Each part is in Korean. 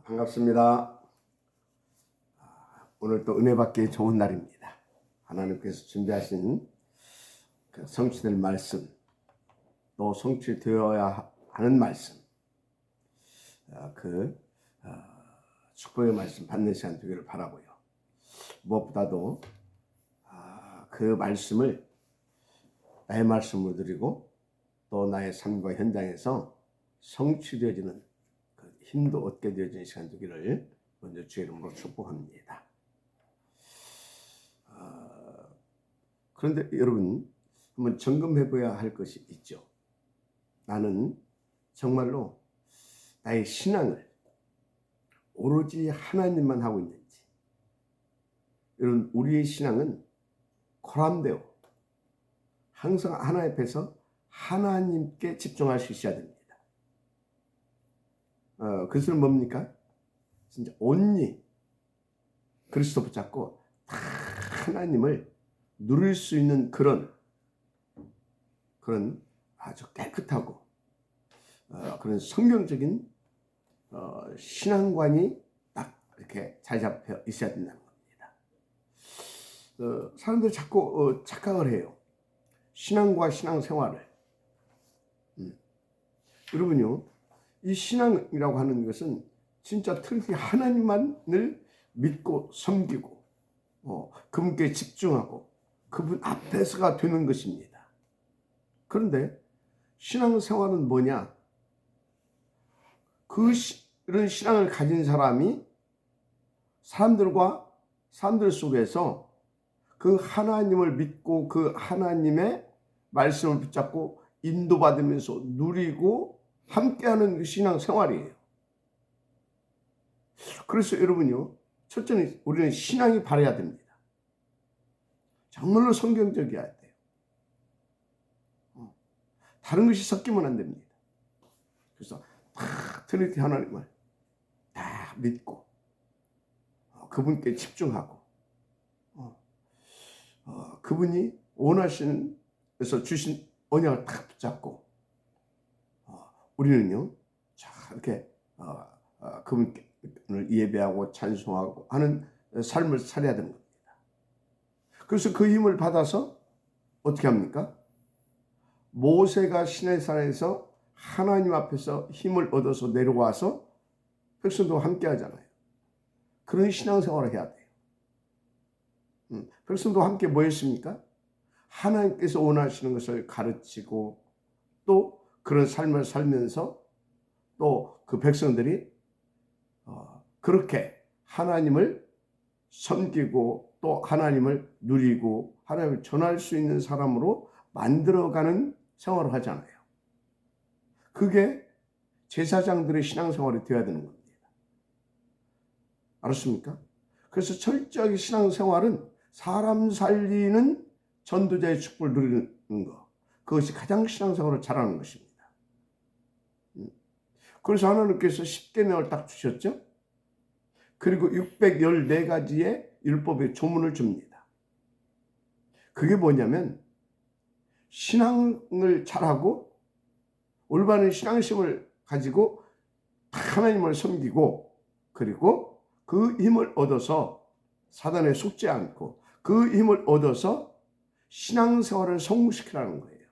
반갑습니다. 오늘 또 은혜 받기 좋은 날입니다. 하나님께서 준비하신 그 성취될 말씀, 또 성취되어야 하는 말씀, 축복의 말씀 받는 시간 되기를 바라고요. 무엇보다도 그 말씀을 나의 말씀으로 드리고 또 나의 삶과 현장에서 성취되어지는 그 힘도 얻게 되어지는 시간 되기를 먼저 주의 이름으로 축복합니다. 그런데 여러분, 한번 점검해 봐야 할 것이 있죠. 나는 정말로 나의 신앙을 오로지 하나님만 하고 있는지. 여러분, 우리의 신앙은 코람데오, 항상 하나님 앞에서 하나님께 집중할 수 있어야 됩니다. 그것은 뭡니까? 진짜 온리 그리스도 붙잡고 다 하나님을 누릴 수 있는 그런 아주 깨끗하고 그런 성경적인 신앙관이 딱 이렇게 자리 잡혀 있어야 된다는 겁니다. 사람들이 자꾸 착각을 해요. 신앙과 신앙생활을. 여러분요, 이 신앙이라고 하는 것은 진짜 특히 하나님만을 믿고 섬기고 그분께 집중하고 그분 앞에서가 되는 것입니다. 그런데 신앙생활은 뭐냐? 그런 신앙을 가진 사람이 사람들 속에서 그 하나님을 믿고 그 하나님의 말씀을 붙잡고 인도받으면서 누리고 함께하는 그 신앙생활이에요. 그래서 여러분요, 첫째는 우리는 신앙이 바라야 됩니다. 정말로 성경적이어야 돼요. 다른 것이 섞이면 안 됩니다. 그래서 다 트리니티 하나님을 다 믿고 그분께 집중하고 그분이 원하시는 데서 주신 언약을 다 붙잡고 우리는요, 자 이렇게 그분을 예배하고 찬송하고 하는 삶을 살아야 되는 겁니다. 그래서 그 힘을 받아서 어떻게 합니까? 모세가 시내산에서 하나님 앞에서 힘을 얻어서 내려와서 백성도 함께 하잖아요. 그런 신앙생활을 해야 돼요. 백성도 함께 뭐 했습니까? 하나님께서 원하시는 것을 가르치고 또 그런 삶을 살면서 또 그 백성들이 그렇게 하나님을 섬기고 또 하나님을 누리고 하나님을 전할 수 있는 사람으로 만들어가는 생활을 하잖아요. 그게 제사장들의 신앙생활이 되어야 되는 겁니다. 알았습니까? 그래서 철저하게 신앙생활은 사람 살리는 전도자의 축복을 누리는 것, 그것이 가장 신앙생활을 잘하는 것입니다. 그래서 하나님께서 10계명을 딱 주셨죠. 그리고 614가지의 율법의 조문을 줍니다. 그게 뭐냐면 신앙을 잘하고 올바른 신앙심을 가지고 하나님을 섬기고 그리고 그 힘을 얻어서 사단에 속지 않고 그 힘을 얻어서 신앙생활을 성공시키라는 거예요.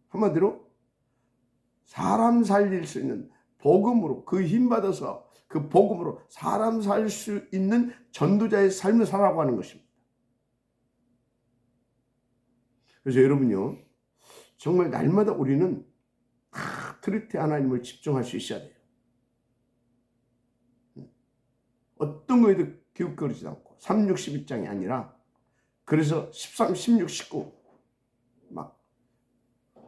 한마디로 사람 살릴 수 있는 복음으로 그 힘 받아서 그 복음으로 사람 살 수 있는 전도자의 삶을 살아가고 하는 것입니다. 그래서 여러분요, 정말 날마다 우리는 다 트리니티 하나님을 집중할 수 있어야 돼요. 어떤 거에도 기웃거리지 않고 3, 6, 12장이 아니라 그래서 13, 16, 19 막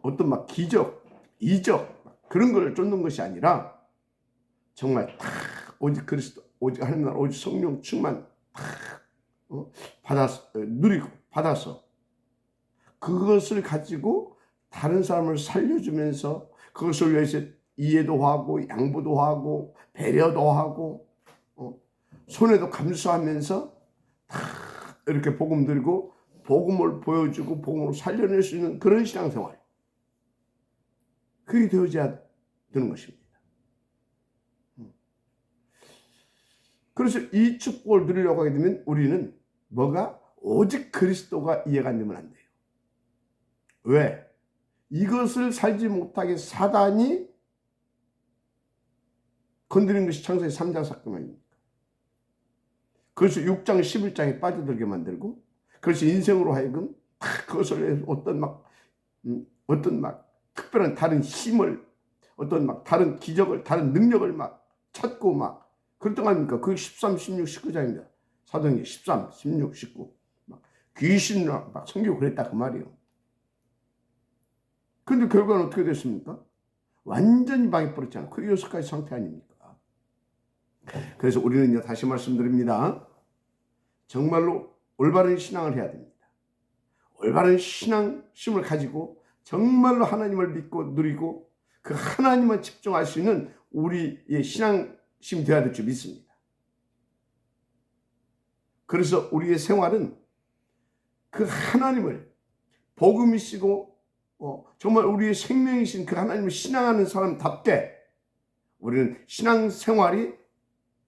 어떤 막 기적, 이적 그런 걸 쫓는 것이 아니라 정말 다 오직 그리스도, 오직 하나님 나라, 오직 성령 충만 다 받아서 누리고 받아서 그것을 가지고 다른 사람을 살려주면서 그것을 위해서 이해도 하고 양보도 하고 배려도 하고 손해도 감수하면서 다 이렇게 복음 들고 복음을 보여주고 복음으로 살려낼 수 있는 그런 신앙생활, 그게 되어져야 되는 것입니다. 그래서 이 축복을 누리려고 하게 되면 우리는 뭐가? 오직 그리스도가 이해가 안 되면 안 돼요. 왜? 이것을 살지 못하게 사단이 건드린 것이 창세기 3장 사건 아닙니까? 그래서 6장 11장에 빠져들게 만들고, 그래서 인생으로 하여금 그것을 어떤 막 특별한 다른 힘을, 어떤 막 다른 기적을, 다른 능력을 막 찾고 막 그랬던 거 아닙니까? 그 13, 16, 19장입니다. 사도행전 13, 16, 19. 막 귀신을 막 섬기고 그랬다 그 말이에요. 근데 결과는 어떻게 됐습니까? 완전히 망해버렸잖아요. 그 6가지 상태 아닙니까? 그래서 우리는요, 다시 말씀드립니다. 정말로 올바른 신앙을 해야 됩니다. 올바른 신앙심을 가지고 정말로 하나님을 믿고 누리고 그 하나님만 집중할 수 있는 우리의 신앙심이 되어야 될 줄 믿습니다. 그래서 우리의 생활은 그 하나님을 복음이시고 정말 우리의 생명이신 그 하나님을 신앙하는 사람답게 우리는 신앙생활이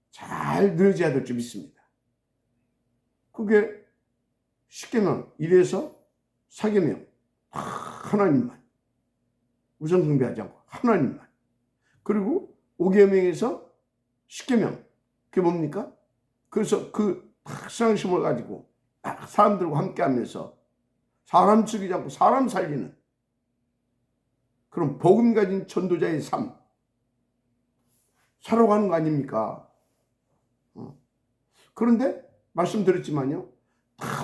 잘 누려져야 될 줄 믿습니다. 그게 10계명 1에서 4계명 하나님만 우상 숭배하지 않고 하나님만, 그리고 5계명에서 10계명 그게 뭡니까? 그래서 그 신앙심을 가지고 사람들과 함께 하면서 사람 죽이지 않고 사람 살리는 그런 복음 가진 전도자의 삶 살아가는 거 아닙니까? 그런데 말씀드렸지만요,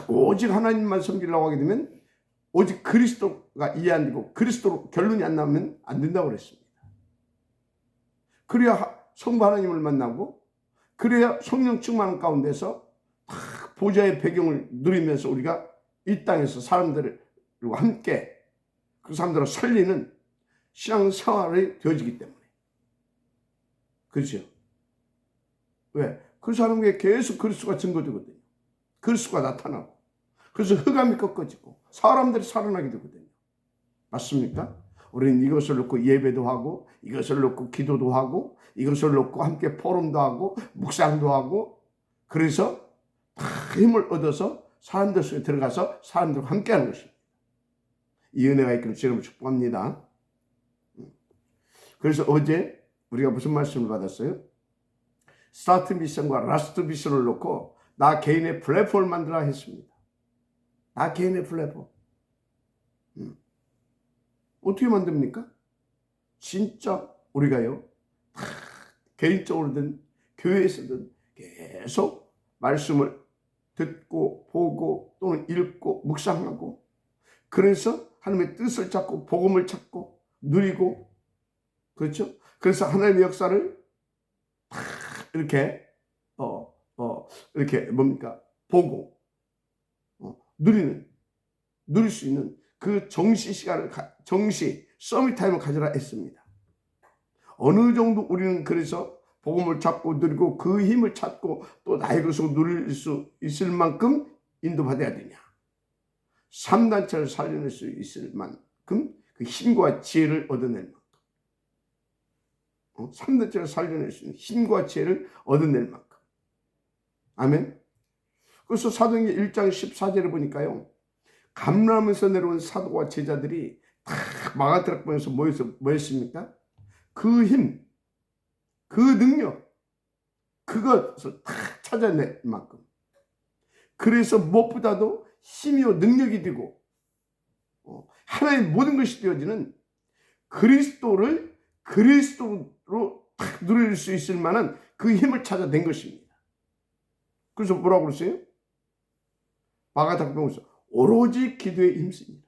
오직 하나님만 섬기려고 하게 되면 오직 그리스도가 이해 안 되고 그리스도로 결론이 안 나면 안 된다고 그랬습니다. 그래야 성부 하나님을 만나고 그래야 성령 충만한 가운데서 보좌의 배경을 누리면서 우리가 이 땅에서 사람들과 함께 그 사람들을 살리는 신앙생활이 되어지기 때문에. 그렇죠? 왜? 그 사람에게 계속 그리스도가 증거되거든요. 그리스도가 나타나고 그래서 흑암이 꺾어지고 사람들이 살아나게 되거든요. 맞습니까? 우리는 이것을 놓고 예배도 하고 이것을 놓고 기도도 하고 이것을 놓고 함께 포럼도 하고 묵상도 하고 그래서 다 힘을 얻어서 사람들 속에 들어가서 사람들과 함께하는 것입니다. 이 은혜가 있기를 주님을 축복합니다. 그래서 어제 우리가 무슨 말씀을 받았어요? 스타트 미션과 라스트 미션을 놓고 나 개인의 플랫폼을 만들라 했습니다. 나 개인의 플랫폼. 어떻게 만듭니까? 진짜 우리가요, 개인적으로든 교회에서든 계속 말씀을 듣고 보고 또는 읽고 묵상하고 그래서 하나님의 뜻을 찾고 복음을 찾고 누리고, 그렇죠? 그래서 하나님의 역사를 이렇게 이렇게 뭡니까? 보고 누릴 수 있는 그 정시 시간을 정시 서밋 타임을 가져라 했습니다. 어느 정도 우리는 그래서 복음을 찾고 누리고 그 힘을 찾고 또 나의 것으로 누릴 수 있을 만큼 인도받아야 되냐? 3단체를 살려낼 수 있을 만큼 그 힘과 지혜를 얻어낼 만큼 3단체를 살려낼 수 있는 힘과 지혜를 얻어낼 만큼. 아멘. 그래서 사도행전 1장 14절을 보니까요, 감람에서 내려온 사도와 제자들이 다 마가다락방에서 뭐였습니까? 그 힘, 그 능력, 그것을 다 찾아낼 만큼. 그래서 무엇보다도 힘이요 능력이 되고 하나의 모든 것이 되어지는 그리스도로 딱 누릴 수 있을 만한 그 힘을 찾아낸 것입니다. 그래서 뭐라고 그랬어요? 마가다락방에서 오로지 기도에 힘씁니다.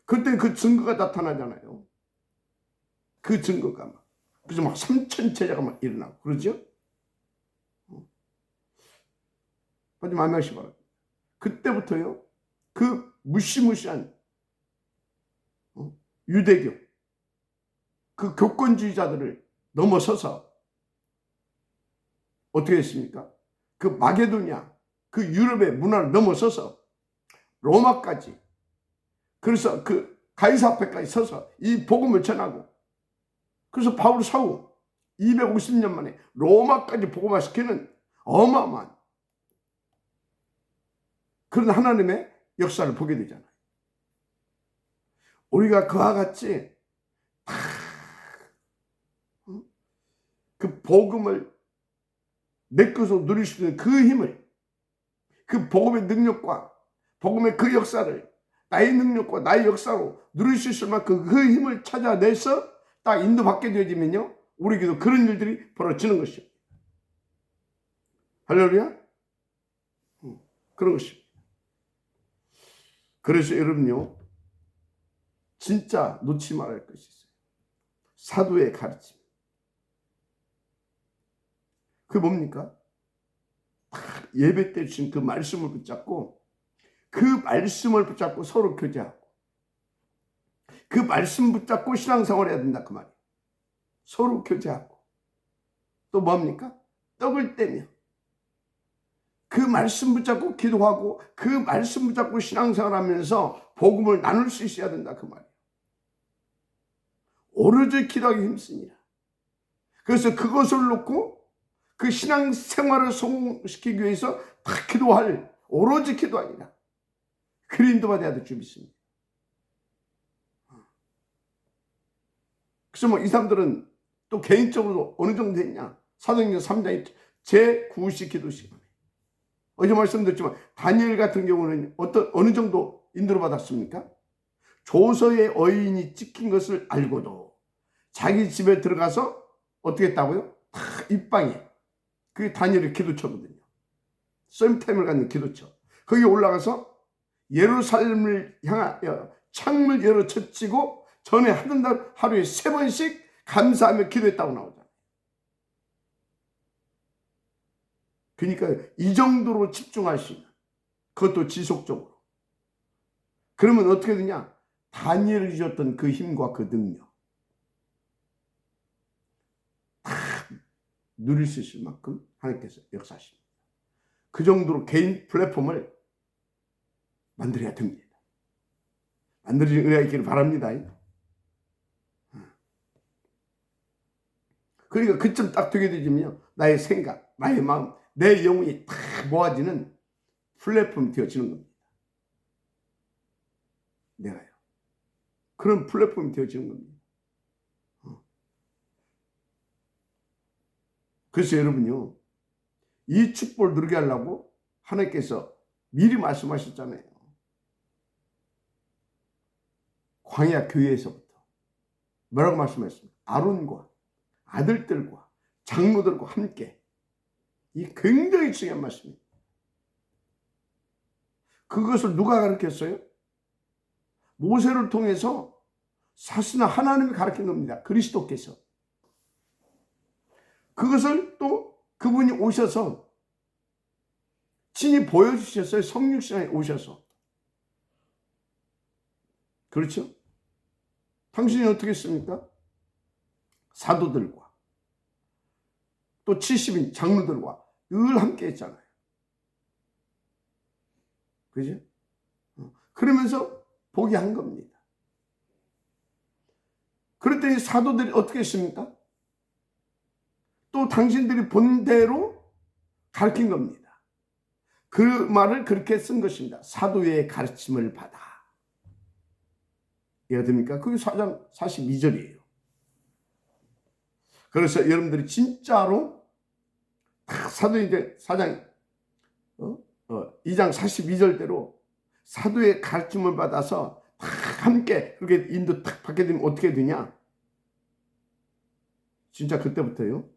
그때 그 증거가 나타나잖아요. 그 증거가 막. 그래서 막 3천 제자가 막 일어나고 그러죠? 하지 말마시 바랍니다. 그때부터요, 그 무시무시한 유대교, 그 교권주의자들을 넘어서서 어떻게 했습니까? 그 마게도냐, 그 유럽의 문화를 넘어서서 로마까지, 그래서 그 가이사 앞에까지 서서 이 복음을 전하고, 그래서 바울 사후 250년 만에 로마까지 복음화시키는 어마어마한 그런 하나님의 역사를 보게 되잖아요. 우리가 그와 같이 그 복음을 내 것으로 누릴 수 있는 그 힘을, 그 복음의 능력과 복음의 그 역사를 나의 능력과 나의 역사로 누릴 수 있을 만큼 그 힘을 찾아내서 딱 인도받게 되어지면요, 우리에게도 그런 일들이 벌어지는 것이요. 할렐루야? 그런 것입니다. 그래서 여러분요, 진짜 놓지 말아야 할 것이 있어요. 사도의 가르침. 그게 뭡니까? 예배 때 주신 그 말씀을 붙잡고, 그 말씀을 붙잡고 서로 교제하고, 그 말씀 붙잡고 신앙생활을 해야 된다 그 말이에요. 서로 교제하고, 또 뭡니까? 떡을 떼며 그 말씀 붙잡고 기도하고, 그 말씀 붙잡고 신앙생활하면서 복음을 나눌 수 있어야 된다 그 말이에요. 오로지 기도하기 힘쓰니라. 그래서 그것을 놓고 그 신앙생활을 성공시키기 위해서 다 기도할, 오로지 기도하니라. 그린도 받아야 될 줄 믿습니다. 그래서 뭐 이 사람들은 또 개인적으로 어느 정도 했냐? 사도행전 3장의 제9시 기도 시간에 어제 말씀드렸지만 다니엘 같은 경우는 어느 정도 인도를 받았습니까? 조서의 어인이 찍힌 것을 알고도 자기 집에 들어가서 어떻게 했다고요? 다 입방에 그게 다니엘의 기도처거든요. 썸템을 갖는 기도처. 거기 올라가서 예루살렘을 향하여 창문을 열어 젖히고 전에 하던 날 하루에 3번씩 감사하며 기도했다고 나오잖아요. 그러니까 이 정도로 집중할 수 있는, 그것도 지속적으로. 그러면 어떻게 되냐? 다니엘이 주셨던 그 힘과 그 능력 다 누릴 수 있을 만큼 하나님께서 역사하십니다. 그 정도로 개인 플랫폼을 만들어야 됩니다. 만들어진 은혜가 있기를 바랍니다. 그러니까 그쯤 딱 되게 되지면요, 나의 생각, 나의 마음, 내 영혼이 다 모아지는 플랫폼이 되어지는 겁니다. 내가요. 그런 플랫폼이 되어지는 겁니다. 그래서 여러분요, 이 축복을 누리게 하려고 하나님께서 미리 말씀하셨잖아요. 광야 교회에서부터 뭐라고 말씀하셨습니까? 아론과 아들들과 장로들과 함께. 이 굉장히 중요한 말씀입니다. 그것을 누가 가르쳤어요? 모세를 통해서 사실은 하나님이 가르친 겁니다. 그리스도께서. 그것을 또 그분이 오셔서 친히 보여주셨어요. 성육신에 오셔서. 그렇죠? 당신이 어떻게 했습니까? 사도들과 또 70인 장로들과 늘 함께 했잖아요. 그죠? 그러면서 보게 한 겁니다. 그랬더니 사도들이 어떻게 했습니까? 또 당신들이 본 대로 가르친 겁니다. 그 말을 그렇게 쓴 것입니다. 사도의 가르침을 받아. 이해가 됩니까? 그게 4장 42절이에요. 그래서 여러분들이 진짜로 사도행전 4장 2장 42절대로 사도의 가르침을 받아서 함께 그렇게 인도 딱 받게 되면 어떻게 되냐? 진짜 그때부터요,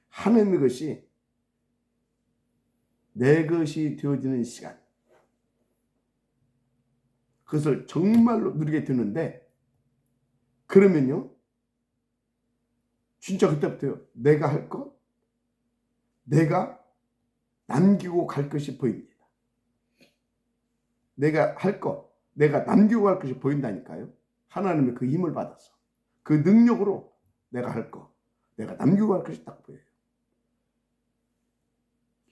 하나님의 것이 내 것이 되어지는 시간, 그것을 정말로 누리게 되는데, 그러면요, 진짜 그때부터요, 내가 할 것, 내가 남기고 갈 것이 보입니다. 내가 할 것, 내가 남기고 갈 것이 보인다니까요. 하나님의 그 힘을 받아서, 그 능력으로 내가 할 것, 내가 남기고 갈 것이 딱 보여요.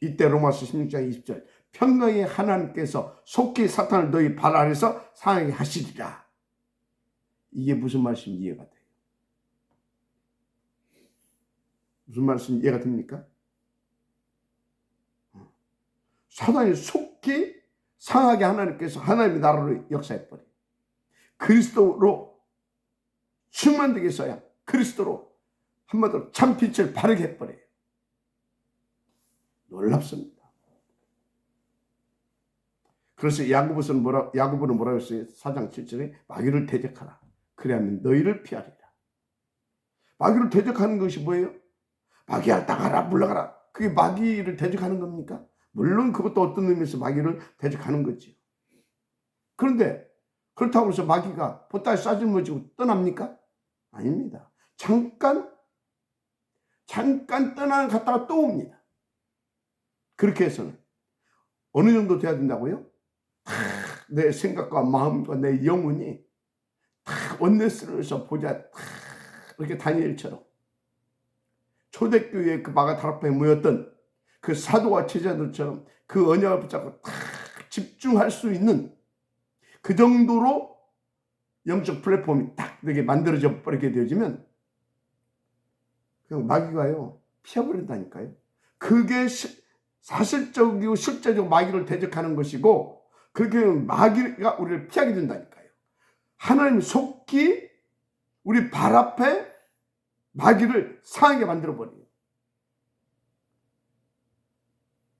이때 로마서 16장 20절, 평강의 하나님께서 속히 사탄을 너희 발 아래서 상하게 하시리라. 이게 무슨 말씀인지 이해가 돼요. 무슨 말씀 이해가 됩니까? 사단이 속히 상하게 하나님께서 하나님의 나라로 역사해버려요. 그리스도로 충만되게 해서야 그리스도로 한마디로 참빛을 바르게 해버려요. 놀랍습니다. 그래서 야고보는 뭐라고 했어요? 4장 7절에 마귀를 대적하라. 그래야면 너희를 피하리라. 마귀를 대적하는 것이 뭐예요? 마귀야 나가라 물러가라. 그게 마귀를 대적하는 겁니까? 물론 그것도 어떤 의미에서 마귀를 대적하는 거지요. 그런데 그렇다고 해서 마귀가 보따리 싸질머지고 떠납니까? 아닙니다. 잠깐 갔다가 또 옵니다. 그렇게 해서는 어느 정도 돼야 된다고요? 내 생각과 마음과 내 영혼이 원내스러워서 보자 이렇게 다니엘처럼 초대교회에 그 마가다락방에 모였던 그 사도와 제자들처럼 그 언약을 붙잡고 집중할 수 있는 그 정도로 영적 플랫폼이 딱 이렇게 만들어져 버리게 되어지면 그냥 마귀가요 피해버린다니까요. 그게 사실적이고 실제적으로 마귀를 대적하는 것이고 그렇게 하면 마귀가 우리를 피하게 된다니까요. 하나님이 속히 우리 발 앞에 마귀를 상하게 만들어버려요.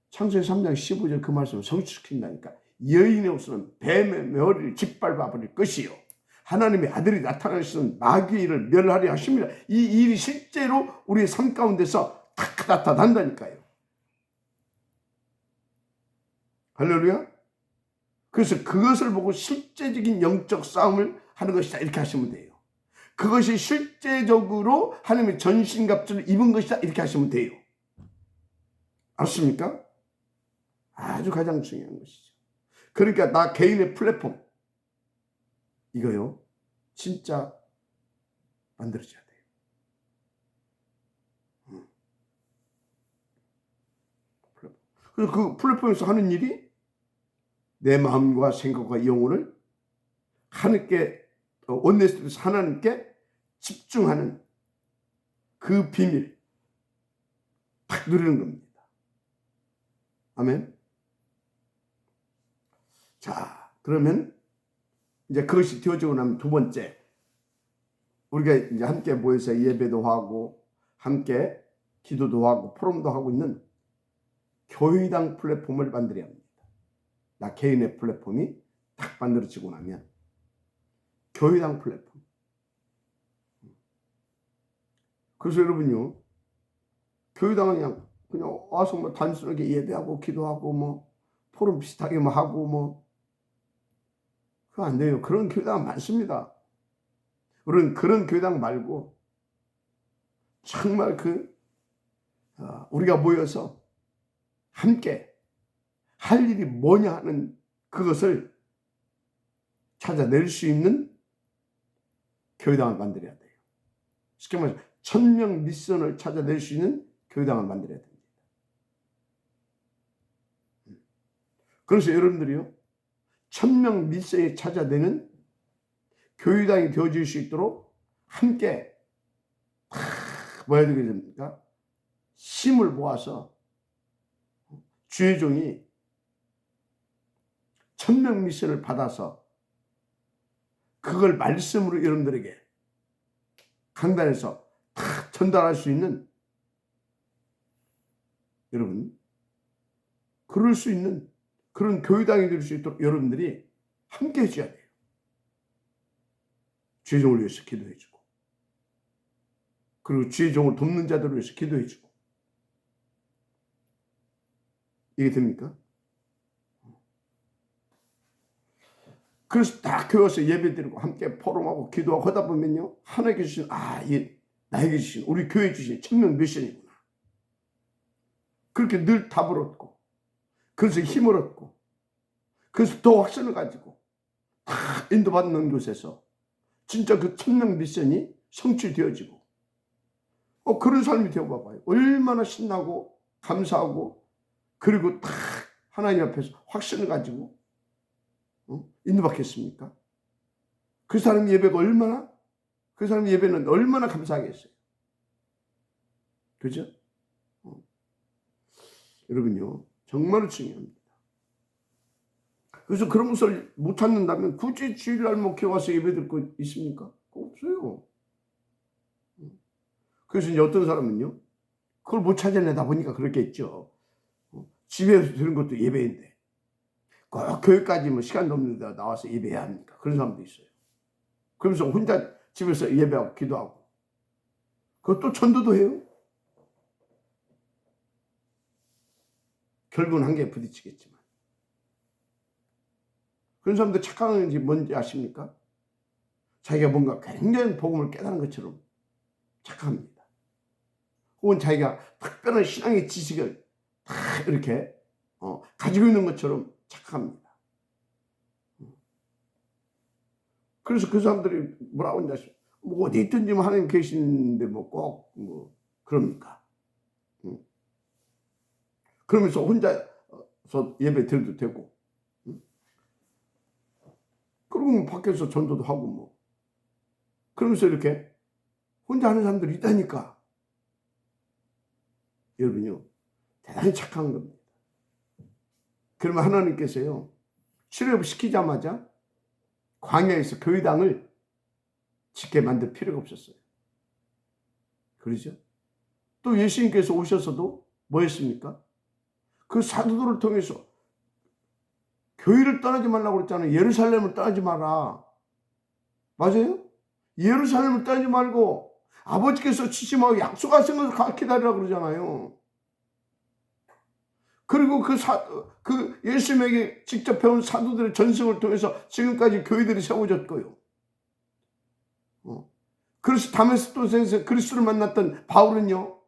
창세기 3장 15절 그 말씀을 성취시킨다니까. 여인의 옷은 뱀의 머리를 짓밟아 버릴 것이요 하나님의 아들이 나타나시는 마귀의 일을 멸하려 하십니다. 이 일이 실제로 우리의 삶 가운데서 탁 나타난다니까요. 할렐루야. 그래서 그것을 보고 실제적인 영적 싸움을 하는 것이다 이렇게 하시면 돼요. 그것이 실제적으로 하나님의 전신갑주를 입은 것이다 이렇게 하시면 돼요. 알았습니까? 아주 가장 중요한 것이죠. 그러니까 나 개인의 플랫폼 이거요 진짜 만들어져야 돼요. 그래서 그 플랫폼에서 하는 일이 내 마음과 생각과 영혼을 하나님께 원내스에서 하나님께 집중하는 그 비밀 딱 누리는 겁니다. 아멘. 자, 그러면 이제 그것이 되어지고 나면 두 번째 우리가 이제 함께 모여서 예배도 하고 함께 기도도 하고 포럼도 하고 있는 교회당 플랫폼을 만들어야 합니다. 나 개인의 플랫폼이 딱 만들어지고 나면 교회당 플랫폼. 그래서 여러분요 교회당은 그냥 와서 뭐 단순하게 예배하고 기도하고 뭐 포럼 비슷하게 뭐 하고 뭐 그거 안 돼요. 그런 교회당 많습니다. 그런 교회당 말고 정말 우리가 모여서 함께 할 일이 뭐냐 하는 그것을 찾아낼 수 있는 교회당을 만들어야 돼요. 쉽게 말해서 1000명 미션을 찾아낼 수 있는 교회당을 만들어야 됩니다. 그래서 여러분들이요 1000명 미션을 찾아내는 교회당이 되어질 수 있도록 함께 뭐 해야 되게 됩니까? 힘을 모아서 주의 종이 1000명 미션을 받아서 그걸 말씀으로 여러분들에게 강단에서 다 전달할 수 있는 여러분 그럴 수 있는 그런 교회당이 될 수 있도록 여러분들이 함께 해줘야 돼요. 주의 종을 위해서 기도해주고 그리고 주의 종을 돕는 자들을 위해서 기도해주고 이게 됩니까? 그래서 다 교회 와서 예배드리고 함께 포럼하고 기도하고 하다 보면요 하나님께 주신 나에게 주신 우리 교회에 주신 1000명 미션이구나. 그렇게 늘 답을 얻고 그래서 힘을 얻고 그래서 더 확신을 가지고 다 인도받는 곳에서 진짜 그 1000명 미션이 성취되어지고 그런 삶이 되어봐봐요. 얼마나 신나고 감사하고 그리고 다 하나님 앞에서 확신을 가지고 인도받겠습니까? 그 사람 예배는 얼마나 감사하겠어요. 그죠? 여러분요, 정말로 중요합니다. 그래서 그런 것을 못 찾는다면 굳이 주일날 목회 와서 예배 듣고 있습니까? 없어요. 그래서 이제 어떤 사람은요, 그걸 못 찾아내다 보니까 그렇겠죠. 집에서 들은 것도 예배인데 꼭 교회까지 뭐 시간도 없는데 나와서 예배해야 합니까? 그런 사람도 있어요. 그러면서 혼자 집에서 예배하고 기도하고 그것도 전도도 해요. 결국은 한계에 부딪히겠지만. 그런 사람들 착각하는 게 뭔지 아십니까? 자기가 뭔가 굉장히 복음을 깨달은 것처럼 착각합니다. 혹은 자기가 특별한 신앙의 지식을 다 이렇게 가지고 있는 것처럼 착각합니다. 그래서 그 사람들이 뭐라고 하냐, 뭐 어디 있든지 하나님 계시는데 뭐 꼭 뭐 그럽니까? 그러면서 혼자서 예배 드려도 되고, 그리고 뭐 밖에서 전도도 하고 뭐 그러면서 이렇게 혼자 하는 사람들이 있다니까. 여러분요, 대단히 착한 겁니다. 그러면 하나님께서요, 출애굽시키자마자 광야에서 교회당을 짓게 만들 필요가 없었어요. 그러죠? 또 예수님께서 오셔서도 뭐 했습니까? 그 사도들을 통해서 교회를 떠나지 말라고 그랬잖아요. 예루살렘을 떠나지 마라. 맞아요? 예루살렘을 떠나지 말고 아버지께서 지심하고 약속하신 것을 기다리라고 그러잖아요. 그리고 그 예수님에게 직접 배운 사도들의 전승을 통해서 지금까지 교회들이 세워졌고요. 그래서 다메스코스에서 그리스도를 만났던 바울은요,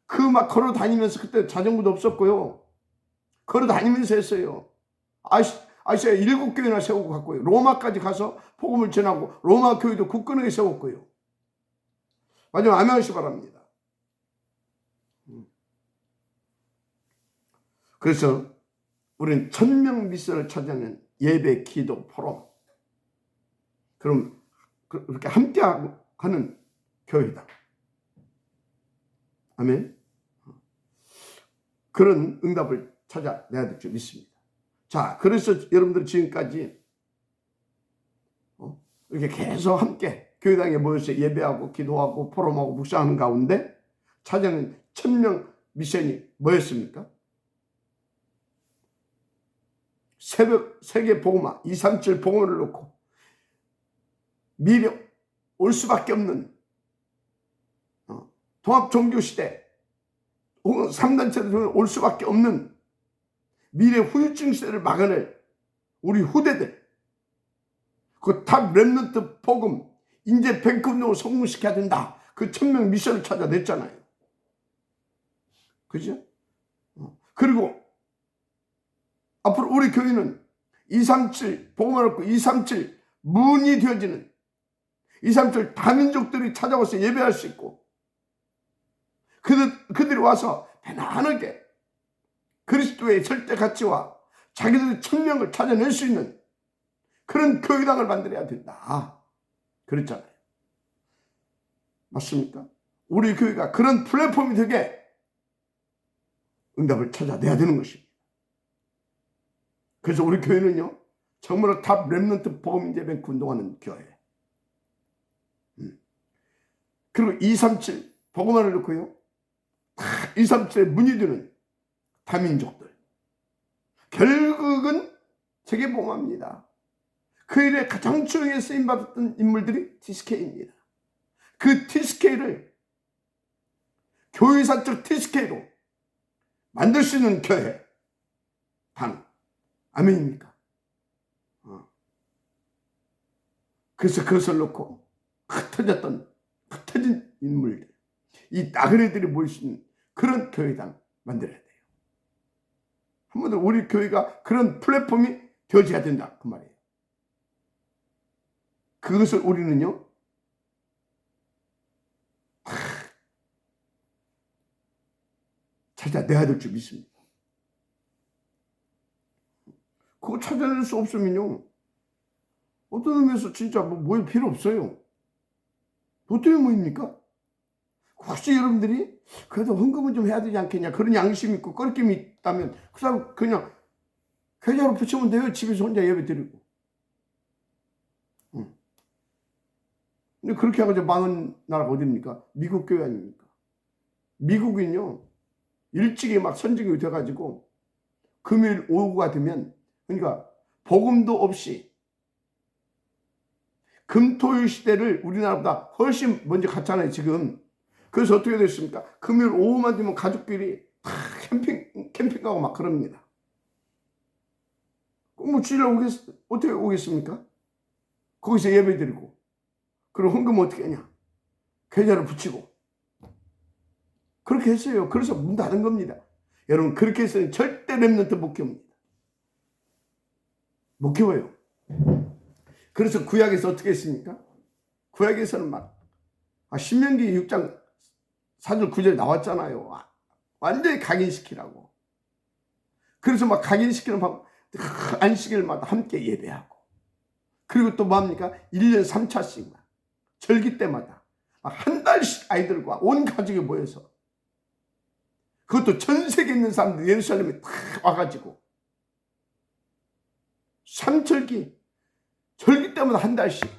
그 막 걸어 다니면서, 그때 자전거도 없었고요, 걸어 다니면서 했어요. 아시아 7교회나 세우고 갔고요. 로마까지 가서 복음을 전하고 로마 교회도 굳건하게 세웠고요. 마지막 아멘 하시기 바랍니다. 그래서 우리는 1000명 미션을 찾아낸 예배, 기도, 포럼, 그럼 그렇게 함께 하는 교회다. 아멘. 그런 응답을 찾아내야 될 줄 믿습니다. 자, 그래서 여러분들 지금까지 이렇게 계속 함께 교회당에 모여서 예배하고 기도하고 포럼하고 묵상하는 가운데 찾아낸 1000명 미션이 뭐였습니까? 새벽 세계 복음화 237 복음을 놓고 미래 올 수밖에 없는 통합 종교 시대 혹은 3단체로 올 수밖에 없는 미래 후유증 시대를 막아낼 우리 후대들, 그 탑 렘넌트 복음 인재 뱅크 운동을 성공시켜야 된다. 그 1000명 미션을 찾아냈잖아요. 그죠? 그리고 앞으로 우리 교회는 237 복음을 얻고 237 문이 되어지는 237 다민족들이 찾아와서 예배할 수 있고 그들이 와서 편안하게 그리스도의 절대 가치와 자기들의 천명을 찾아낼 수 있는 그런 교회당을 만들어야 된다. 그랬잖아요. 맞습니까? 우리 교회가 그런 플랫폼이 되게 응답을 찾아내야 되는 것입니다. 그래서 우리 교회는요, 정말로 탑 렘넌트 복음인재 뱅크 운동하는 교회. 그리고 237 복음화를 놓고요, 237의 문이 되는 다민족들. 결국은 세계 복음화입니다. 그 일에 가장 중요하게 쓰임받았던 인물들이 TSK입니다. 그 TSK를 교회사적 TSK로 만들 수 있는 교회. 단, 아멘입니까? 그래서 그것을 놓고 흩어진 인물들, 이 나그네들이 모일 수 있는 그런 교회당 만들어야 돼요. 한번 더 우리 교회가 그런 플랫폼이 되어져야 된다, 그 말이에요. 그것을 우리는요, 찾아내야 될 줄 믿습니다. 그거 찾아낼 수 없으면요, 어떤 의미에서 진짜 모일 필요 없어요. 뭐 때문에 모입니까? 혹시 여러분들이 그래도 헌금은 좀 해야 되지 않겠냐, 그런 양심이 있고 꺼리낌이 있다면 그 사람 그냥 계좌로 붙이면 돼요. 집에서 혼자 예배 드리고. 근데 그렇게 하고 망한 나라가 어딥니까? 미국 교회 아닙니까? 미국은요, 일찍이 막 선진국이 돼가지고 금요일 오후가 되면, 그러니까 복음도 없이 금토일 시대를 우리나라보다 훨씬 먼저 갔잖아요, 지금. 그래서 어떻게 됐습니까? 금요일 오후만 되면 가족끼리 다 캠핑 가고 막 그럽니다. 뭐 주일날 어떻게 오겠습니까? 거기서 예배 드리고. 그리고 헌금 어떻게 하냐? 계좌를 붙이고. 그렇게 했어요. 그래서 문 닫은 겁니다. 여러분, 그렇게 해서는 절대 렘넌트 못 키웁니다. 못 키워요. 그래서 구약에서 어떻게 했습니까? 구약에서는 막 신명기 6장 4절 9절 나왔잖아요. 완전히 각인시키라고. 그래서 막 각인시키는 방법, 안식일마다 함께 예배하고. 그리고 또 뭡니까? 1년 3차씩 절기 때마다 한 달씩 아이들과 온 가족이 모여서, 그것도 전 세계에 있는 사람들 예루살렘에 다 와가지고 삼절기 절기 때마다 한 달씩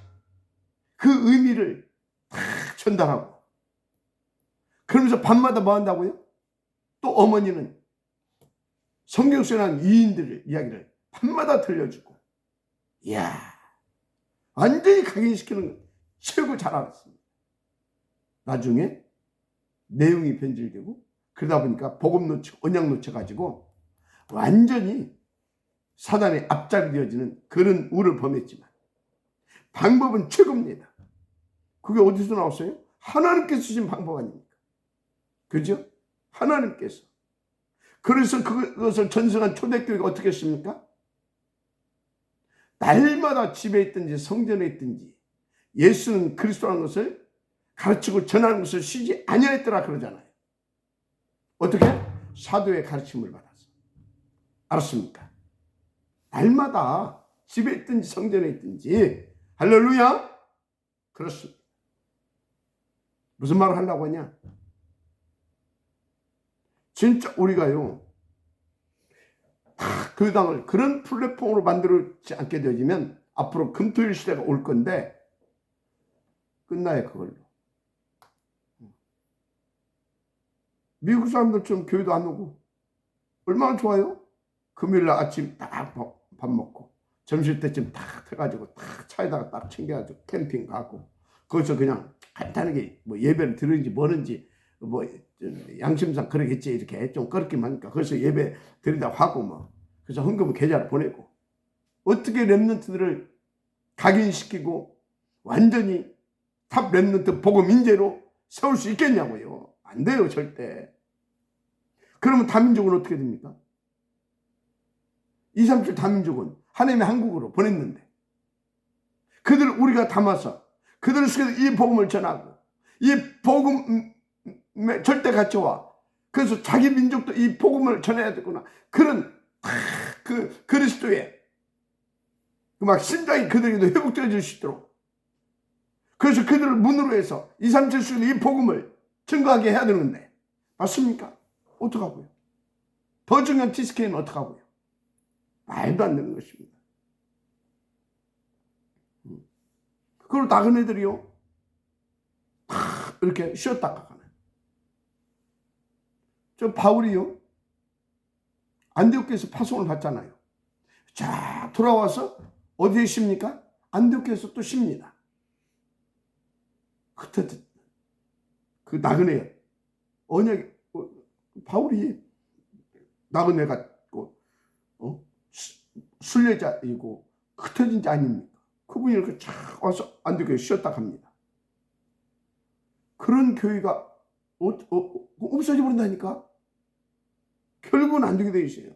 그 의미를 다 전달하고, 그러면서 밤마다 뭐 한다고요? 또 어머니는 성경 속에 나온 이인들의 이야기를 밤마다 들려주고. 이야, 완전히 각인시키는 거 최고 잘 알았습니다. 나중에 내용이 변질되고 그러다 보니까 복음 놓치고 언약 놓쳐가지고 완전히 사단의 앞잡이 되어지는 그런 우를 범했지만 방법은 최고입니다. 그게 어디서 나왔어요? 하나님께서 주신 방법 아닙니까? 그죠? 하나님께서. 그래서 그것을 전승한 초대교회가 어떻게 했습니까? 날마다 집에 있든지 성전에 있든지 예수는 그리스도라는 것을 가르치고 전하는 것을 쉬지 아니하였더라 그러잖아요. 어떻게? 사도의 가르침을 받아서. 알았습니까? 날마다 집에 있든지 성전에 있든지. 할렐루야. 그렇습니다. 무슨 말을 하려고 하냐? 진짜 우리가요, 교당을 그런 플랫폼으로 만들지 않게 되어지면 앞으로 금토일 시대가 올 건데 끝나요, 그걸로. 미국 사람들처럼 교회도 안 오고 얼마나 좋아요? 금요일날 아침 딱 밥 먹고 점심때쯤 딱 해가지고 딱 차에다가 딱 챙겨가지고 캠핑 가고, 거기서 그냥 간단하게 뭐 예배를 드리는지 뭐는지 뭐 양심상 그러겠지, 이렇게 좀 꺼리기만 하니까 거기서 예배 드린다고 하고 뭐, 그래서 헌금은 계좌를 보내고. 어떻게 렘넌트들을 각인시키고 완전히 탑 렘넌트 복음 인재로 세울 수 있겠냐고요. 안 돼요, 절대. 그러면 다민족은 어떻게 됩니까? 2, 3, 7 다민족은 하나님의 한국으로 보냈는데 그들을 우리가 담아서 그들을 속에서 이 복음을 전하고 이 복음의 절대 가치와, 그래서 자기 민족도 이 복음을 전해야 되구나, 그런 그 그리스도의 막 심장이 그들에게도 회복되어질 수 있도록, 그래서 그들을 문으로 해서 2, 3, 7 속에서 이 복음을 증거하게 해야 되는데 맞습니까? 어떡하고요? 더 중요한 TSK는 어떡하고요? 말도 안 되는 것입니다. 그리고 나간 애들이요, 다 이렇게 쉬었다가 가네. 저 바울이요, 안디옥에서 파송을 받잖아요. 자, 돌아와서 어디에 쉽니까? 안디옥에서 또 쉽니다. 그 나그네 언약, 바울이 나그네 같고 순례자이고 흩어진 자 아닙니까? 그분이 이렇게 쫙 와서 안디옥에 쉬었다 갑니다. 그런 교회가 없어져 버린다니까. 결국은 안 되게 되어 있어요.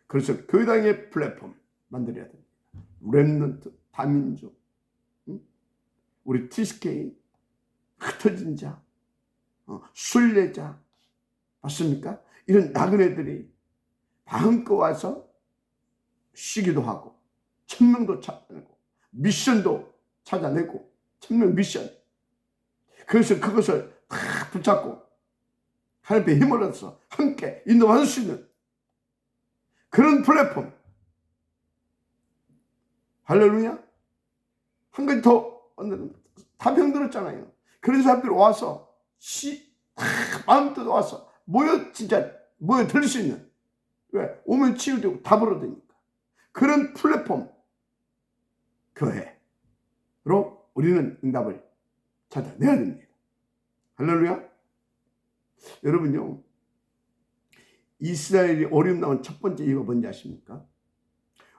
그래서 교회당의 플랫폼 만들어야 됩니다. 렘넌트, 다민족, 우리 TSK, 흩어진 자, 순례자, 맞습니까? 이런 나그네들이 마음껏 와서 쉬기도 하고, 천명도 찾아내고, 미션도 찾아내고, 천명 미션. 그래서 그것을 다 붙잡고 하나님의 힘을 얻어서 함께 인도받을 수 있는 그런 플랫폼. 할렐루야. 한 가지 더, 다 병들었잖아요. 그런 사람들이 와서 마음껏 와서 진짜 모여 들 수 있는, 왜? 오면 치유되고 다 벌어지니까 그런 플랫폼, 교회로 우리는 응답을 찾아내야 됩니다. 할렐루야. 여러분요, 이스라엘이 어려움 나온 첫 번째 이유가 뭔지 아십니까?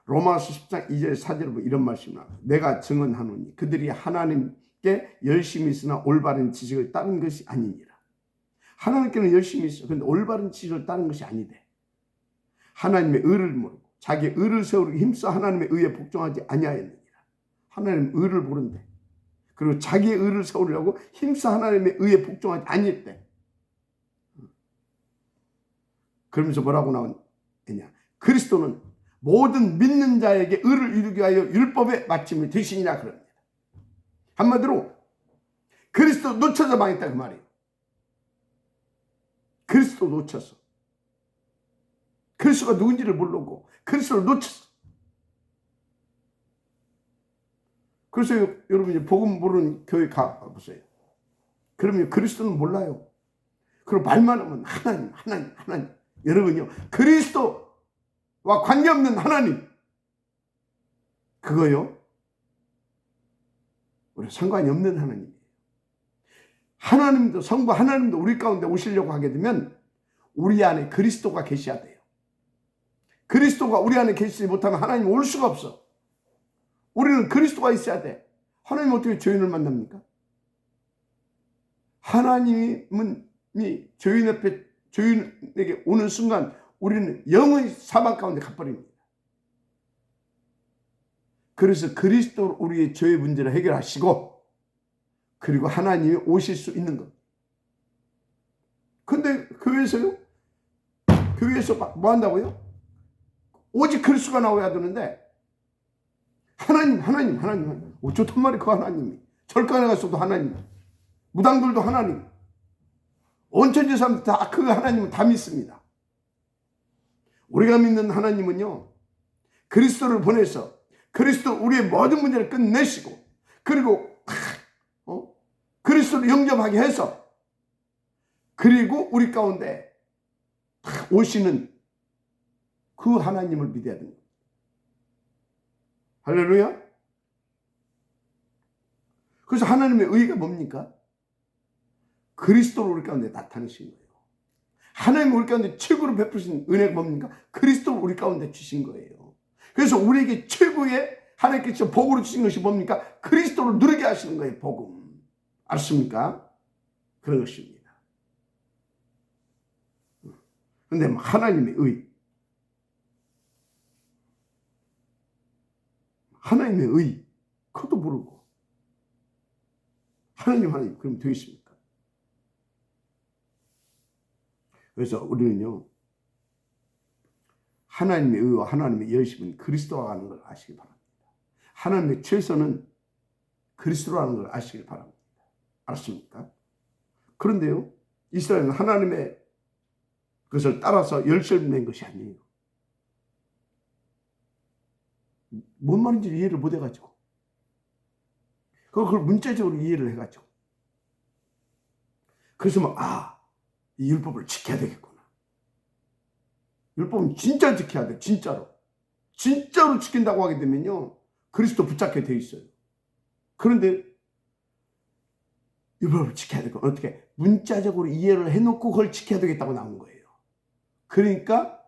로마서 10장 2절 4절에 보면 이런 말씀이 나와요. 내가 증언하노니 그들이 하나님께 열심히 있으나 올바른 지식을 따른 것이 아니니라. 하나님께는 열심히 있어. 그런데 올바른 지식을 따른 것이 아니대. 하나님의 의를 모르고 자기의 의를 세우기 힘써 하나님의 의에 복종하지 아니하였느니라. 하나님의 의를 모른대. 그리고 자기의 의를 세우려고 힘써 하나님의 의에 복종하지 아니했대. 그러면서 뭐라고 나오냐? 그리스도는 모든 믿는 자에게 의를 이루기 위하여 율법의 마침이 되시니라 그럽니다. 한마디로 그리스도 놓쳐서 망했다 그 말이에요. 그리스도 놓쳤어. 그리스도가 누군지를 모르고 그리스도를 놓쳤어. 그래서 여러분 이제 복음 모르는 교회 가보세요. 그러면 그리스도는 몰라요. 그리고 말만 하면 하나님. 여러분요, 그리스도와 관계없는 하나님, 그거요, 우리 상관이 없는 하나님이에요. 하나님도, 성부 하나님도 우리 가운데 오시려고 하게 되면 우리 안에 그리스도가 계셔야 돼요. 그리스도가 우리 안에 계시지 못하면 하나님 올 수가 없어. 우리는 그리스도가 있어야 돼. 하나님 어떻게 죄인을 만납니까? 하나님이 죄인에게 오는 순간 우리는 영의 사망 가운데 가버립니다. 그래서 그리스도로 우리의 죄의 문제를 해결하시고 그리고 하나님이 오실 수 있는 것. 근데 교회에서 뭐 한다고요? 오직 그리스도가 나와야 되는데 하나님. 좋단 말이에요. 그 하나님이. 절간에 가서도 하나님. 무당들도 하나님. 온천지 사람들 다 그 하나님은 다 믿습니다. 우리가 믿는 하나님은요, 그리스도를 보내서 그리스도 우리의 모든 문제를 끝내시고 그리고 그리스도를 영접하게 해서 그리고 우리 가운데 오시는 그 하나님을 믿어야 됩니다. 할렐루야. 그래서 하나님의 의가 뭡니까? 그리스도로 우리 가운데 나타내신 거예요. 하나님 우리 가운데 최고로 베푸신 은혜가 뭡니까? 그리스도를 우리 가운데 주신 거예요. 그래서 우리에게 최고의 하나님께서 복으로 주신 것이 뭡니까? 그리스도를 누리게 하시는 거예요. 복음. 알습니까? 그런 것입니다. 그런데 하나님의 의 그것도 모르고 하나님 그럼 되겠습니까? 그래서 우리는요, 하나님의 의와 하나님의 열심은 그리스도와 하는 걸 아시기 바랍니다. 하나님의 최선은 그리스도로 하는 걸 아시길 바랍니다. 알았습니까? 그런데요, 이스라엘은 하나님의 그것을 따라서 열심을 낸 것이 아니에요. 뭔 말인지 이해를 못 해가지고 그걸 문자적으로 이해를 해가지고 그래서 이 율법을 지켜야 되겠구나. 율법은 진짜 지켜야 돼. 진짜로 지킨다고 하게 되면요, 그리스도 붙잡게 돼 있어요. 그런데 율법을 지켜야 되고 어떻게 문자적으로 이해를 해놓고 그걸 지켜야 되겠다고 나온 거예요. 그러니까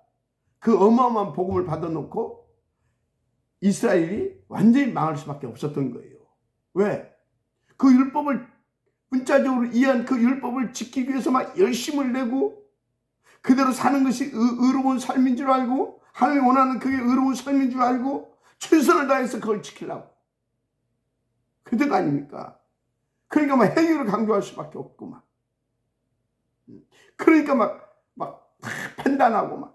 그 어마어마한 복음을 받아놓고 이스라엘이 완전히 망할 수밖에 없었던 거예요. 왜? 그 율법을 문자적으로 이해한 그 율법을 지키기 위해서 막 열심을 내고 그대로 사는 것이 의로운 삶인 줄 알고 하나님이 원하는 그게 의로운 삶인 줄 알고 최선을 다해서 그걸 지키려고. 그때가 아닙니까? 그러니까 막 행위를 강조할 수밖에 없고 그러니까 막 판단하고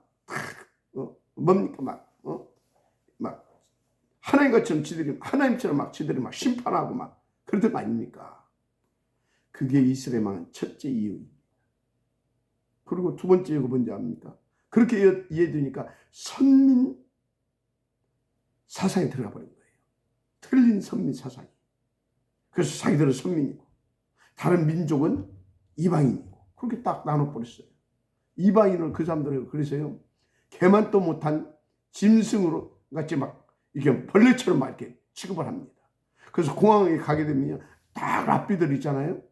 뭡니까 막 하나님처럼 지들이 막 심판하고 그러던 거 아닙니까? 그게 이스라엘 망한 첫째 이유입니다. 그리고 두 번째 이유가 뭔지 압니까? 그렇게 이해되니까 선민 사상이 들어가 버린 거예요. 틀린 선민 사상이. 그래서 자기들은 선민이고 다른 민족은 이방인이고 그렇게 딱 나눠버렸어요. 이방인을 그 사람들은 그래서요 개만도 못한 짐승으로 같이 막 이렇게 벌레처럼 막 이렇게 취급을 합니다. 그래서 공항에 가게 되면 딱 랍비들 있잖아요.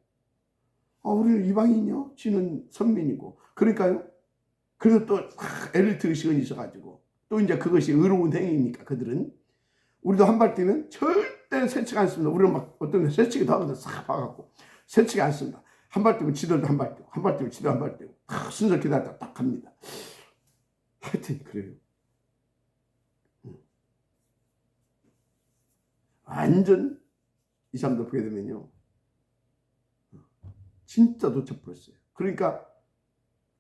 우리는 이방인이요, 지는 선민이고. 그러니까요. 그래서 또 엘리트 의식은 있어가지고 또 이제 그것이 의로운 행위니까 그들은 우리도 한 발 뛰면 절대 세치가 않습니다. 우리는 막 어떤 세치기도 하거든. 싹 봐갖고 세치기 않습니다. 한 발 뛰면 지들도 한 발 뛰고 한 발 뛰면 지들 한 발 뛰고 순서 기다렸다 딱 합니다. 하여튼 그래요. 완전 이 사람들 보게 되면요 진짜 놓쳐버렸어요. 그러니까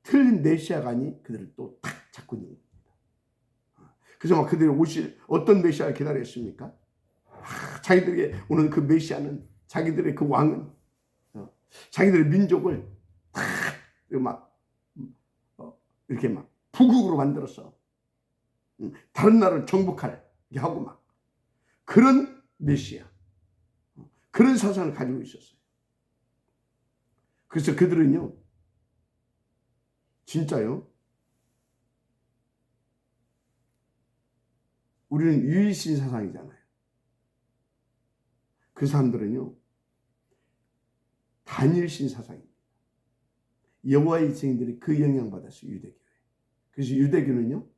틀린 메시아가 아니 그들을 또 탁 잡고 있는 겁니다. 그래서 막 그들이 어떤 메시아를 기다렸습니까? 자기들에게 오는 그 메시아는 자기들의 그 왕은 자기들의 민족을 막 이렇게 막 부국으로 만들어서 다른 나라를 정복하게 하고 막 그런 메시아, 그런 사상을 가지고 있었어요. 그래서 그들은요 진짜요 우리는 유일신 사상이잖아요. 그 사람들은요 단일신 사상입니다. 여호와의 증인들이 그 영향받았어요. 유대교회. 그래서 유대교는요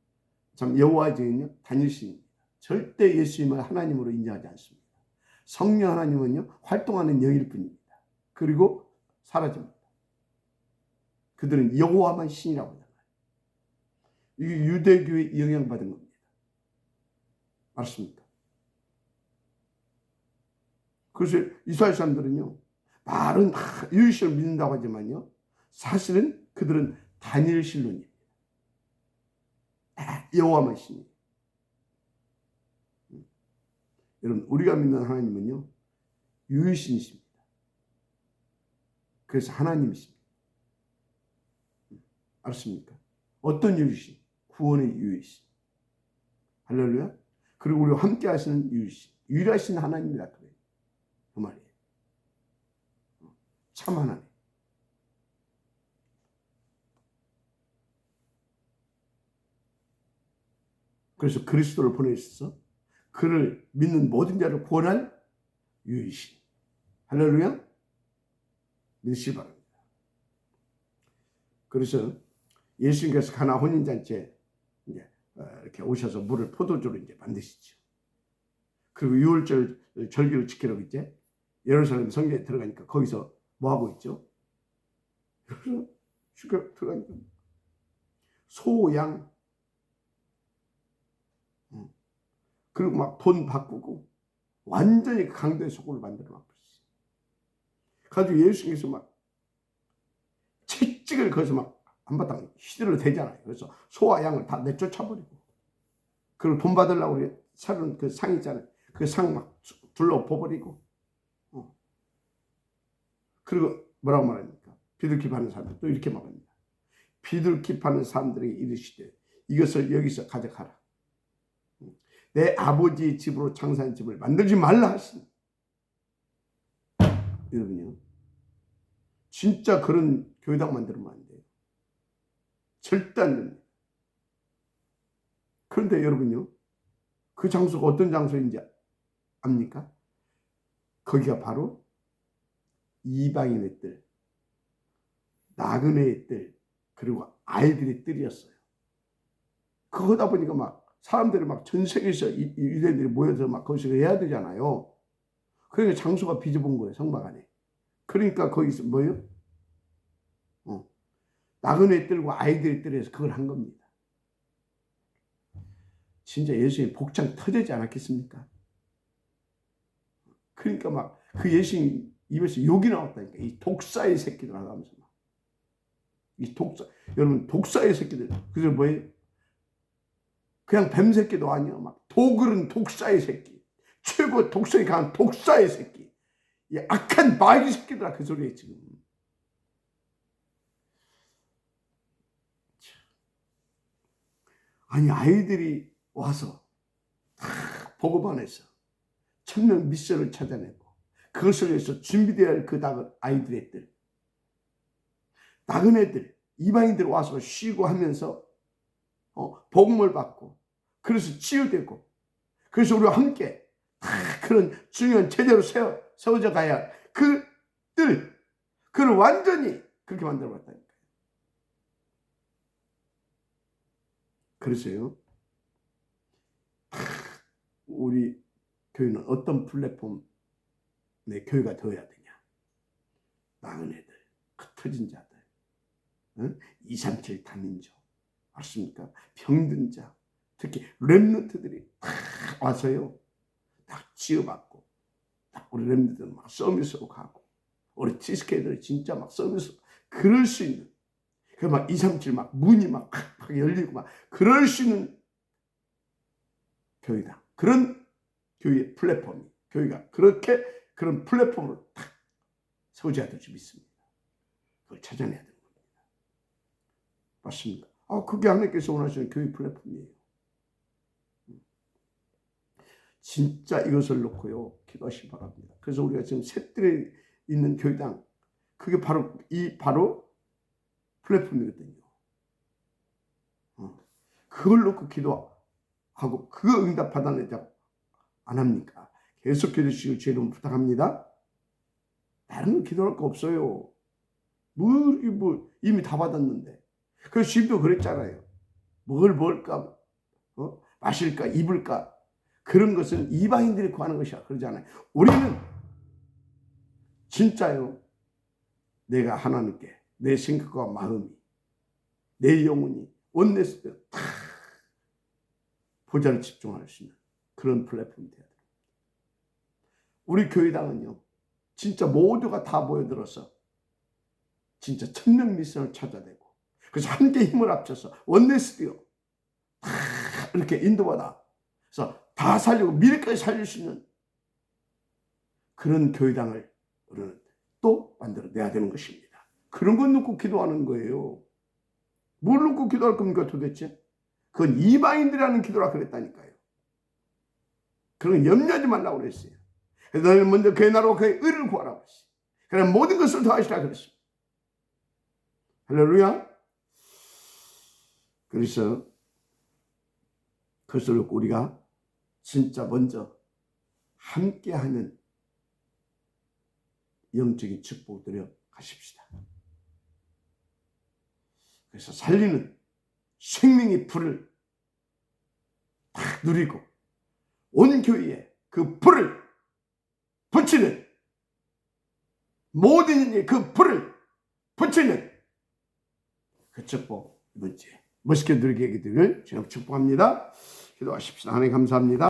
참 여호와의 증인은요 단일신입니다. 절대 예수님을 하나님으로 인정하지 않습니다. 성령 하나님은요 활동하는 영일 뿐입니다. 그리고 사라집니다. 그들은 여호와만 신이라고 하잖아요. 이 유대교에 영향받은 겁니다. 알았습니까? 그래서 이스라엘 사람들은요 말은 유일신을 믿는다고 하지만요 사실은 그들은 단일신론입니다. 여호와만 신이에요. 여러분 우리가 믿는 하나님은요 유일신이십니다. 그래서 하나님이십니다. 알았습니까? 어떤 유일신? 구원의 유일신. 할렐루야. 그리고 우리와 함께 하시는 유일신. 유일하신 하나님이다 그래요. 그 말이에요. 참 하나님. 그래서 그리스도를 보내셔서 그를 믿는 모든 자를 구원한 유일신. 할렐루야. 믿으시기 바랍니다. 그래서 예수님께서 가나 혼인잔치에 이제 이렇게 오셔서 물을 포도주로 이제 만드시죠. 그리고 6월절 절기를 지키려고 이제 예루살렘 성전에 들어가니까 거기서 뭐 하고 있죠? 그래서 쉽게 들어가니까 소, 양, 그리고 막 돈 바꾸고 완전히 강도의 소굴을 만들어 놨어요. 가지고 예수님께서 막 채찍을 거기서 막 한바탕 휘둘러 대잖아요. 그래서 소와 양을 다 내쫓아버리고 그리고 돈 받으려고 차는 그 상 있잖아요. 그 상 막 둘러엎어버리고 그리고 뭐라고 말합니까? 비둘기 파는 사람들 또 이렇게 말합니다. 비둘기 파는 사람들에게 이르시되 이것을 여기서 가져가라. 내 아버지의 집으로 장사한 집을 만들지 말라 하시니. 여러분요 진짜 그런 교회당 만들면 안 돼요. 절대 안 됩니다. 그런데 여러분요 그 장소가 어떤 장소인지 압니까? 거기가 바로 이방인의 뜰, 나그네의 뜰, 그리고 아이들의 뜰이었어요. 그거다 보니까 막 사람들이 막 전 세계에서 유대인들이 모여서 막 거기서 해야 되잖아요. 그러니까 장소가 비좁은 거예요. 성막 안에. 그러니까 거기서 뭐예요? 나그네의 뜰과 아이들의 뜰에서 그걸 한 겁니다. 진짜 예수님 복장 터지지 않았겠습니까? 그러니까 막 그 예수님 입에서 욕이 나왔다니까. 이 독사의 새끼들 하면서 막. 이 독사, 여러분 독사의 새끼들. 그래서 뭐예요? 그냥 뱀 새끼도 아니야. 막 도그른 독사의 새끼. 최고 독성이 강한 독사의 새끼. 이 악한 마귀 새끼들아, 그 소리에 지금. 아니, 아이들이 와서 다 보고반에서 천명 미션을 찾아내고 그것을 위해서 준비되어야 할 그 아이들의 나그네들, 이방인들 와서 쉬고 하면서 복음을 받고, 그래서 치유되고, 그래서 우리와 함께 다 그런 중요한 제대로 세워져 가야 할 그를 완전히 그렇게 만들어봤다니까요. 그래서요, 우리 교회는 어떤 플랫폼의 교회가 되어야 되냐? 나그네들, 흩어진 자들, 237 다민족, 맞습니까? 병든 자, 특히 렘넌트들이 다 와서요, 다 치유받고, 딱 우리 렘넌트들 막 서밋으로 가고, 우리 티스케이들이 진짜 막 서밋으로 그럴 수 있는, 그 막 237 막 문이 막 열리고 막 그럴 수 있는 교회다. 그런 교회의 플랫폼이, 교회가 그렇게 그런 플랫폼으로 딱 세워져야 될 줄 믿습니다. 그걸 찾아내야 되는 겁니다. 맞습니다. 그게 하나님께서 원하시는 교회 플랫폼이에요. 진짜 이것을 놓고요, 기도하시기 바랍니다. 그래서 우리가 지금 셋들에 있는 교회당, 그게 바로 플랫폼이거든요. 그걸 놓고 기도하고 그거 응답 받아내자고 안 합니까? 계속 기도하시길 주의 이름으로 부탁합니다. 다른 거 기도할 거 없어요. 이미 다 받았는데. 그래서 주님도 그랬잖아요. 뭘 먹을까, 마실까, 입을까, 그런 것은 이방인들이 구하는 것이야. 그러잖아요. 우리는 진짜요, 내가 하나님께 내 생각과 마음이, 내 영혼이 원내스대로 다 보좌를 집중할 수 있는 그런 플랫폼이 돼야 돼요. 우리 교회당은요, 진짜 모두가 다 모여들어서 진짜 천명 미션을 찾아내고, 그래서 함께 힘을 합쳐서 원내스디오 다 이렇게 인도받아, 그래서 다 살리고 미래까지 살릴 수 있는 그런 교회당을 우리는 또 만들어내야 되는 것입니다. 그런 건 놓고 기도하는 거예요. 뭘 놓고 기도할 겁니까 도대체? 그건 이방인들이라는 기도라 그랬다니까요. 그런 거 염려하지 말라고 그랬어요. 그래서 너희는 먼저 그의 나라와 그의 의를 구하라고 했어요. 그럼 모든 것을 더하시라 그랬습니다. 할렐루야. 그래서 그것을 놓고 우리가 진짜 먼저 함께하는 영적인 축복을 드려 가십시다. 그래서 살리는 생명의 불을 딱 누리고 온 교회에 그 불을 붙이는, 모든 인에 그 불을 붙이는 그 축복, 이번 주에 멋있게 누리게 되기를 주님 축복합니다. 기도하십시다. 하나님 감사합니다.